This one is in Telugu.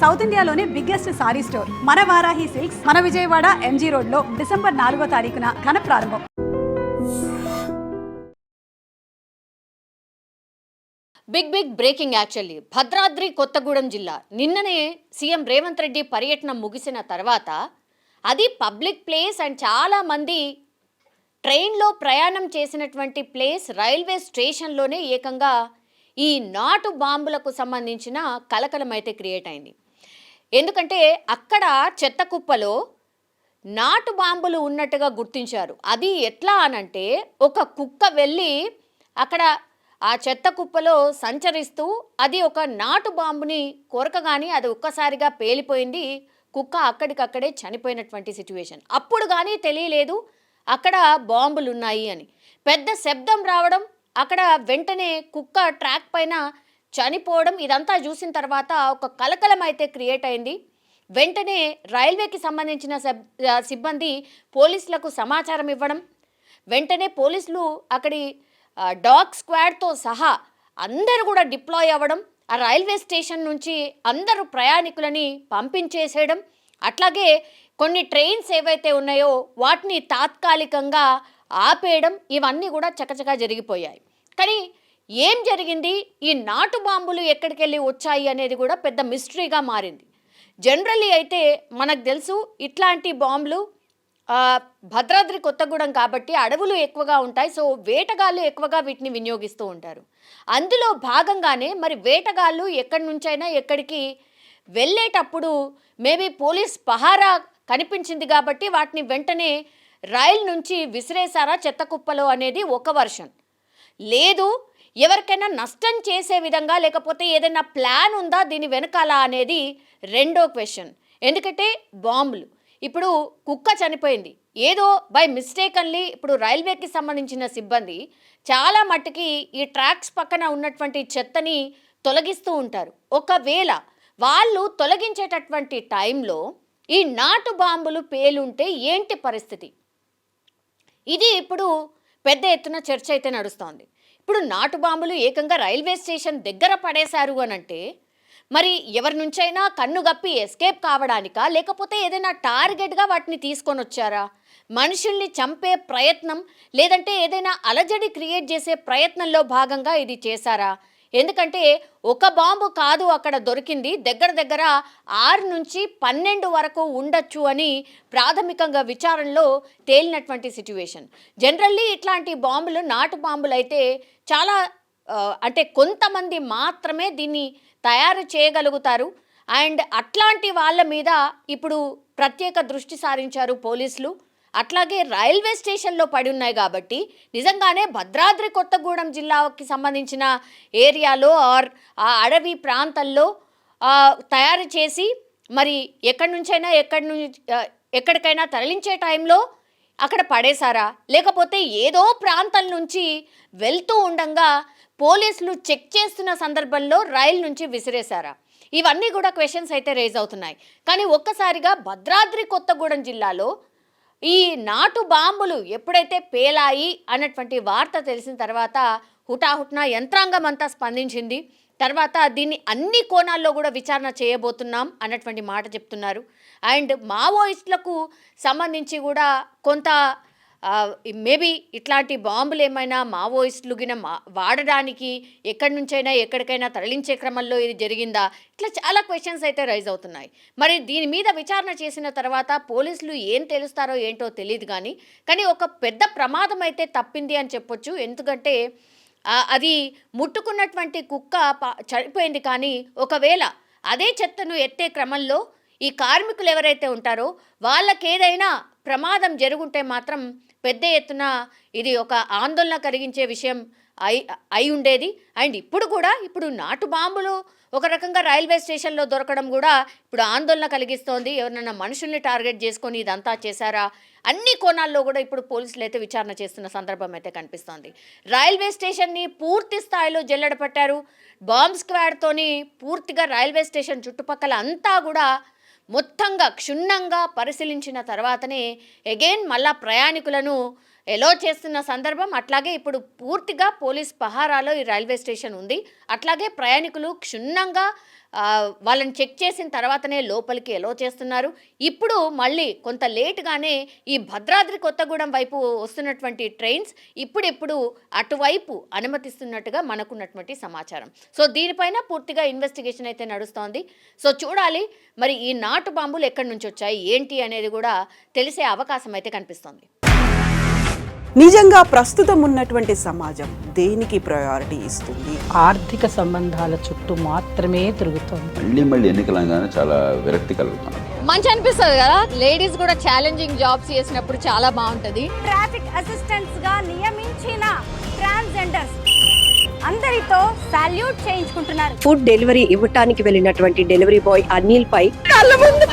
సౌత్ ఇండియాలోనే బిగ్గెస్ట్ సారీ స్టోర్ మన వారాహి సిల్క్స్ మన విజయవాడ ఎంజీ రోడ్ లో డిసెంబర్ 4వ తారీఖున ఘన ప్రారంభం. Big breaking actually Bhadradri Kothagudem జిల్లా నిన్ననే సీఎం రేవంత్ రెడ్డి పర్యటన ముగిసిన తర్వాత అది పబ్లిక్ ప్లేస్ అండ్ చాలామంది ట్రైన్లో ప్రయాణం చేసినటువంటి ప్లేస్ రైల్వే స్టేషన్లోనే ఏకంగా ఈ నాటు బాంబులకు సంబంధించిన కలకలం అయితే క్రియేట్ అయింది. ఎందుకంటే అక్కడ చెత్త కుప్పలో నాటు బాంబులు ఉన్నట్టుగా గుర్తించారు. అది ఎట్లా అనంటే ఒక కుక్క వెళ్ళి అక్కడ ఆ చెత్త కుప్పలో సంచరిస్తూ అది ఒక నాటు బాంబుని కొరకగాని అది ఒక్కసారిగా పేలిపోయింది. కుక్క అక్కడికక్కడే చనిపోయినటువంటి సిచ్యువేషన్. అప్పుడు కానీ తెలియలేదు అక్కడ బాంబులు ఉన్నాయి అని. పెద్ద శబ్దం రావడం, అక్కడ వెంటనే కుక్క ట్రాక్ పైన చనిపోవడం, ఇదంతా చూసిన తర్వాత ఒక కలకలం అయితే క్రియేట్ అయింది. వెంటనే రైల్వేకి సంబంధించిన సిబ్బంది పోలీసులకు సమాచారం ఇవ్వడం, వెంటనే పోలీసులు అక్కడి డాగ్ స్క్వాడ్తో సహా అందరూ కూడా డిప్లాయ్ అవ్వడం, ఆ రైల్వే స్టేషన్ నుంచి అందరూ ప్రయాణికులని పంపించేసేయడం, అట్లాగే కొన్ని ట్రైన్స్ ఏవైతే ఉన్నాయో వాటిని తాత్కాలికంగా ఆపేయడం, ఇవన్నీ కూడా చకచకా జరిగిపోయాయి. కానీ ఏం జరిగింది, ఈ నాటు బాంబులు ఎక్కడికి వెళ్ళి వచ్చాయి అనేది కూడా పెద్ద మిస్టరీగా మారింది. జనరల్లీ అయితే మనకు తెలుసు ఇట్లాంటి బాంబులు భద్రాద్రి కొత్తగూడెం కాబట్టి అడవులు ఎక్కువగా ఉంటాయి. సో వేటగాళ్ళు ఎక్కువగా వీటిని వినియోగిస్తూ ఉంటారు. అందులో భాగంగానే మరి వేటగాళ్ళు ఎక్కడి నుంచైనా ఎక్కడికి వెళ్ళేటప్పుడు మేబీ పోలీస్ పహారా కనిపించింది కాబట్టి వాటిని వెంటనే రైలు నుంచి విసిరేశారా చెత్త కుప్పలో అనేది ఒక వర్షన్. లేదు ఎవరికైనా నష్టం చేసే విధంగా లేకపోతే ఏదైనా ప్లాన్ ఉందా దీని వెనకాల అనేది రెండో క్వశ్చన్. ఎందుకంటే బాంబులు, ఇప్పుడు కుక్క చనిపోయింది, ఏదో బై మిస్టేకన్లీ ఇప్పుడు రైల్వేకి సంబంధించిన సిబ్బంది చాలా మట్టుకి ఈ ట్రాక్స్ పక్కన ఉన్నటువంటి చెత్తని తొలగిస్తూ ఉంటారు. ఒకవేళ వాళ్ళు తొలగించేటటువంటి టైంలో ఈ నాటు బాంబులు పేలుంటే ఏంటి పరిస్థితి? ఇది ఇప్పుడు పెద్ద ఎత్తున చర్చ అయితే నడుస్తోంది. ఇప్పుడు నాటు బాంబులు ఏకంగా రైల్వే స్టేషన్ దగ్గర పడేశారు అనంటే మరి ఎవరి నుంచైనా కన్ను గప్పి ఎస్కేప్ కావడానికా, లేకపోతే ఏదైనా టార్గెట్గా వాటిని తీసుకొని వచ్చారా? మనుషుల్ని చంపే ప్రయత్నం లేదంటే ఏదైనా అలజడి క్రియేట్ చేసే ప్రయత్నంలో భాగంగా ఇది చేశారా? ఎందుకంటే ఒక బాంబు కాదు అక్కడ దొరికింది, దగ్గర 6 నుంచి 12 వరకు ఉండొచ్చు అని ప్రాథమికంగా విచారణలో తేలినటువంటి సిచ్యువేషన్. జనరల్లీ ఇట్లాంటి బాంబులు నాటు బాంబులు అయితే చాలా అంటే కొంతమంది మాత్రమే దీన్ని తయారు చేయగలుగుతారు. అండ్ అట్లాంటి వాళ్ళ మీద ఇప్పుడు ప్రత్యేక దృష్టి సారించారు పోలీసులు. అట్లాగే రైల్వే స్టేషన్లో పడి ఉన్నాయి కాబట్టి నిజంగానే భద్రాద్రి కొత్తగూడెం జిల్లాకి సంబంధించిన ఏరియాలో ఆర్ ఆ అడవి ప్రాంతాల్లో తయారు చేసి మరి ఎక్కడికైనా తరలించే టైంలో అక్కడ పడేశారా, లేకపోతే ఏదో ప్రాంతం నుంచి వెళ్తూ ఉండగా పోలీసులు చెక్ చేస్తున్న సందర్భంలో రైలు నుంచి విసిరేశారా? ఇవన్నీ కూడా క్వశ్చన్స్ అయితే రేజ్ అవుతున్నాయి. కానీ ఒక్కసారిగా భద్రాద్రి కొత్తగూడెం జిల్లాలో ఈ నాటు బాంబులు ఎప్పుడైతే పేలాయి అన్నటువంటి వార్త తెలిసిన తర్వాత హుటాహుట్న యంత్రాంగం అంతా స్పందించింది. తర్వాత దీన్ని అన్ని కోణాల్లో కూడా విచారణ చేయబోతున్నాం అన్నటువంటి మాట చెప్తున్నారు. అండ్ మావోయిస్టులకు సంబంధించి కూడా కొంత మేబీ ఇట్లాంటి బాంబులు ఏమైనా మావోయిస్టులు గిన వాడడానికి ఎక్కడి నుంచైనా ఎక్కడికైనా తరలించే క్రమంలో ఇది జరిగిందా? ఇట్లా చాలా క్వశ్చన్స్ అయితే రైజ్ అవుతున్నాయి. మరి దీని మీద విచారణ చేసిన తర్వాత పోలీసులు ఏం తెలుస్తారో ఏంటో తెలియదు. కానీ ఒక పెద్ద ప్రమాదం అయితే తప్పింది అని చెప్పొచ్చు. ఎందుకంటే అది ముట్టుకున్నటువంటి కుక్క చనిపోయింది. కానీ ఒకవేళ అదే చెత్తను ఎత్తే క్రమంలో ఈ కార్మికులు ఎవరైతే ఉంటారో వాళ్ళకి ఏదైనా ప్రమాదం జరుగుంటే మాత్రం పెద్ద ఎత్తున ఇది ఒక ఆందోళన కలిగించే విషయం అయి ఉండేది. అండ్ ఇప్పుడు నాటు బాంబులు ఒక రకంగా రైల్వే స్టేషన్లో దొరకడం కూడా ఇప్పుడు ఆందోళన కలిగిస్తోంది. ఎవరైనా మనుషుల్ని టార్గెట్ చేసుకొని ఇదంతా చేశారా? అన్ని కోణాల్లో కూడా ఇప్పుడు పోలీసులు అయితే విచారణ చేస్తున్న సందర్భం అయితే కనిపిస్తోంది. రైల్వే స్టేషన్ని పూర్తి స్థాయిలో జల్లెడ పట్టారు. బాంబ్ స్క్వాడ్తోని పూర్తిగా రైల్వే స్టేషన్ చుట్టుపక్కల అంతా కూడా మొత్తంగా క్షుణ్ణంగా పరిశీలించిన తర్వాతనే అగైన్ మళ్ళా ప్రయాణికులను ఎలో చేస్తున్న సందర్భం. అట్లాగే ఇప్పుడు పూర్తిగా పోలీస్ పహారాలో ఈ రైల్వే స్టేషన్ ఉంది. అట్లాగే ప్రయాణికులు క్షుణ్ణంగా వాళ్ళని చెక్ చేసిన తర్వాతనే లోపలికి ఎలో చేస్తున్నారు. ఇప్పుడు మళ్ళీ కొంత లేటుగానే ఈ భద్రాద్రి కొత్తగూడెం వైపు వస్తున్నటువంటి ట్రైన్స్ ఇప్పుడిప్పుడు అటువైపు అనుమతిస్తున్నట్టుగా మనకున్నటువంటి సమాచారం. సో దీనిపైన పూర్తిగా ఇన్వెస్టిగేషన్ అయితే నడుస్తోంది. సో చూడాలి మరి ఈ నాటు బాంబులు ఎక్కడి నుంచి వచ్చాయి ఏంటి అనేది కూడా తెలిసే అవకాశం అయితే కనిపిస్తోంది. నిజంగా ప్రస్తుతం ఉన్నటువంటి సమాజం దేనికి ప్రయారిటీ ఇస్తుంది? ఆర్థిక సంబంధాల చుట్టూ మాత్రమే తిరుగుతోంది. మళ్ళీ ఎన్నికలంగానే చాలా విరక్తి కలుగుతాను. మంచి అనిపిస్తుంది కదా, లేడీస్ కూడా ఛాలెంజింగ్ జాబ్స్ చేసినప్పుడు చాలా బాగుంటుంది. ట్రాఫిక్ అసిస్టెంట్స్ గా నియమించిన ట్రాన్స్జెండర్స్ అందరితో సాల్యూట్ చేయించుకుంటున్నారు. ఫుడ్ డెలివరీ ఇవ్వటానికి వెళ్ళినటువంటి డెలివరీ బాయ్ అనిల్ పై కళ్ళ ముందు